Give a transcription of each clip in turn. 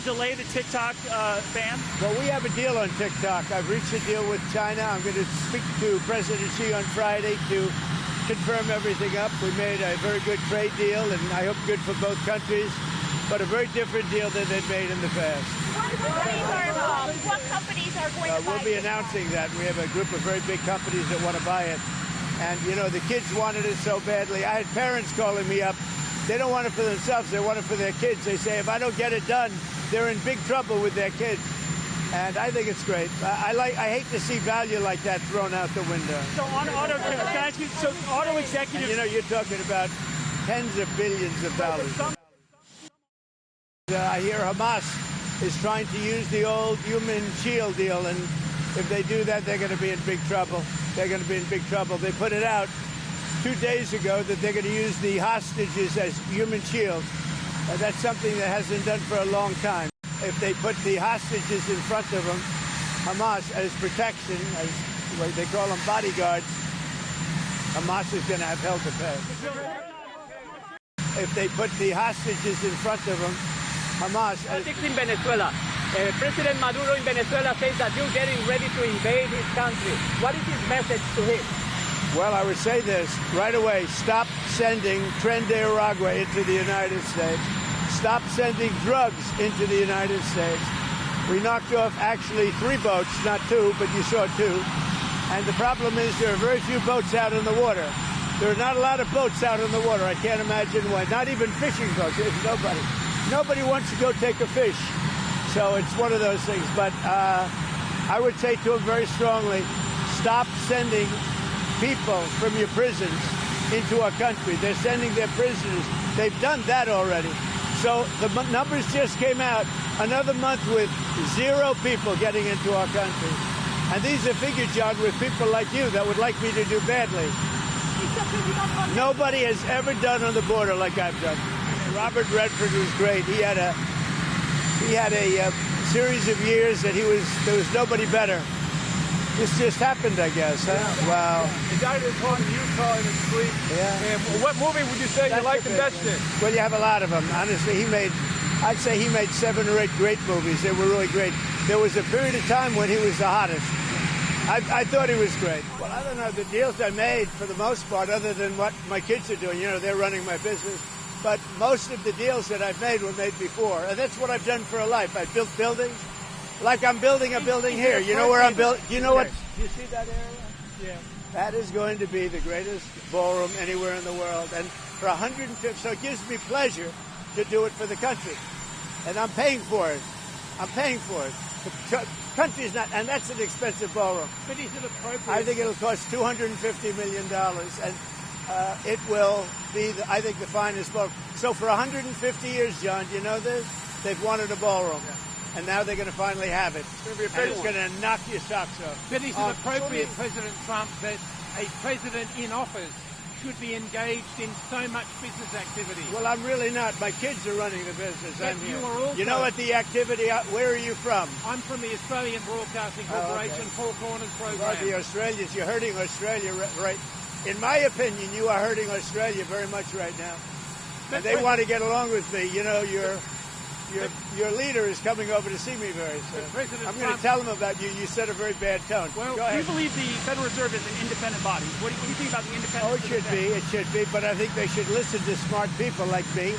delay the TikTok ban? Well, we have a deal on TikTok. I've reached a deal with China. I'm going to speak to President Xi on Friday to confirm everything up. We made a very good trade deal, and I hope good for both countries, but a very different deal than they'd made in the past. What companies are involved? What companies are going to buy We'll be announcing that. We have a group of very big companies that want to buy it. And, you know, the kids wanted it so badly. I had parents calling me up. They don't want it for themselves. They want it for their kids. They say, if I don't get it done, they're in big trouble with their kids. And I think it's great. I hate to see value like that thrown out the window. So on auto, can I ask you, so auto executives... And, you know, you're talking about tens of billions of dollars. I hear Hamas is trying to use the old human shield deal, and if they do that, they're going to be in big trouble. They're going to be in big trouble. They put it out 2 days ago that they're going to use the hostages as human shields. That's something that hasn't done for a long time. If they put the hostages in front of them, Hamas, as protection, as what they call them bodyguards, Hamas is going to have hell to pay. If they put the hostages in front of them, Hamas... Politics in Venezuela. President Maduro in Venezuela says that you're getting ready to invade his country. What is his message to him? Well, I would say this right away. Stop sending Tren de Aragua into the United States. Stop sending drugs into the United States. We knocked off actually 3 boats, not 2, but you saw 2. And the problem is there are very few boats out in the water. There are not a lot of boats out in the water. I can't imagine why. Not even fishing boats. There's nobody. Nobody wants to go take a fish. So it's one of those things. But I would say to him very strongly, stop sending people from your prisons into our country. They're sending their prisoners. They've done that already. So the numbers just came out. Another month with 0 people getting into our country. And these are figures, John, with people like you that would like me to do badly. Nobody has ever done on the border like I've done. Robert Redford was great. He had a series of years that there was nobody better. This just happened, I guess, huh? Yeah. Wow. The guy that's on Utah in his sleep. Yeah. And what movie would you say you liked the best in? Well, you have a lot of them. Honestly, I'd say he made 7 or 8 great movies. They were really great. There was a period of time when he was the hottest. I thought he was great. Well, I don't know. The deals I made, for the most part, other than what my kids are doing, you know, they're running my business. But most of the deals that I've made were made before. And that's what I've done for a life. I've built buildings. Like I'm building a building here. You know where I'm building? You know what? Do you see that area? Yeah. That is going to be the greatest ballroom anywhere in the world. And for 150, so it gives me pleasure to do it for the country. And I'm paying for it. I'm paying for it. The country's not, and that's an expensive ballroom. But is it appropriate? I think it'll cost $250 million. And it will be, I think, the finest ballroom. So for 150 years, John, do you know this? They've wanted a ballroom. Yeah. And now they're going to finally have it. And it's going to knock your socks off. But is it appropriate, President Trump, that a president in office should be engaged in so much business activity? Well, I'm really not. My kids are running the business. But I'm here. you are also... You know what the activity, where are you from? I'm from the Australian Broadcasting Corporation, Four Corners program. Well, the Australians, you're hurting Australia, right? In my opinion, you are hurting Australia very much right now. And they want to get along with me. You know, your leader is coming over to see me very soon. I'm going to tell him about you. You set a very bad tone. Well, do you believe the Federal Reserve is an independent body? What do you think about the independence? Oh, it should be. It should be. But I think they should listen to smart people like me.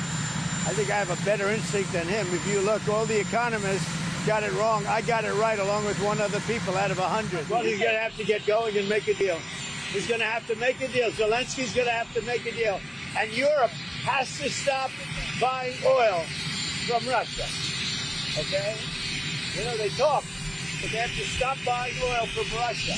I think I have a better instinct than him. If you look, all the economists got it wrong. I got it right along with 1 other people out of 100. Well, he's going to have to get going and make a deal. He's going to have to make a deal. Zelensky's going to have to make a deal. And Europe has to stop buying oil from Russia, okay? You know, they talk, but they have to stop buying oil from Russia.